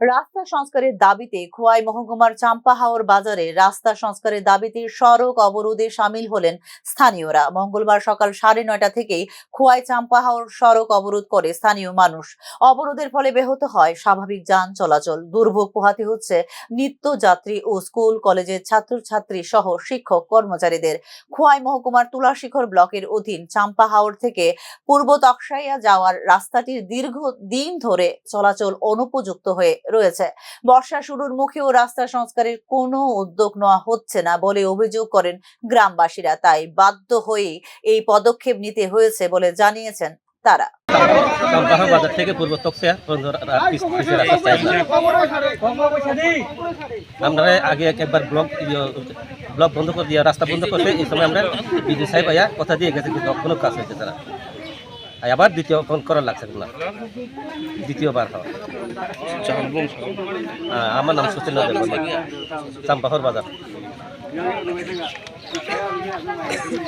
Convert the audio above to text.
রাস্তা সংস্কারের দাবিতে খোয়াই মহকুমার চাম্পাহাওর বাজারে রাস্তা সংস্কারের দাবিতে সড়ক অবরোধে সামিল হলেন স্থানীয়রা। মঙ্গলবার সকাল 9:30 থেকেই খোয়াই চাম্পাহাওর সড়ক অবরোধ করে স্থানীয় মানুষ। অবরোধের ফলে ব্যাহত হয় স্বাভাবিক যান চলাচল। দুর্ভোগ পোহাতে হচ্ছে নিত্যযাত্রী ও স্কুল কলেজের ছাত্রছাত্রী সহ শিক্ষক কর্মচারীদের। খোয়াই মহকুমার তুলাশিখর ব্লকের অধীন চাম্পাহাওর থেকে পূর্ব তকসাইয়া যাওয়ার রাস্তাটির দীর্ঘদিন ধরে চলাচল অনুপযুক্ত হয়ে রয়েছে। বর্ষা শুরুর মুখেও রাস্তা সংস্কারের কোনো উদ্যোগ নেওয়া হচ্ছে না বলে অভিযোগ করেন গ্রামবাসীরা। তাই বাধ্য হয়ে এই পদক্ষেপ নিতে হয়েছে বলে জানিয়েছেন তারা। বাজার থেকে পূর্ব তকসিয়া আমরা আগে একবার ব্লক বন্ধ করে দিয়ে রাস্তা বন্ধ করতে এই সময় আমরা বিজু সাহেব আয়া কথা দিয়ে গেছে, কিন্তু কোনো কাজ হয়েছে তারা আবার দ্বিতীয় ফোন করার লাগছে না, দ্বিতীয়বার হওয়া। আমার নাম সচিন চাম্পাহর বাজার।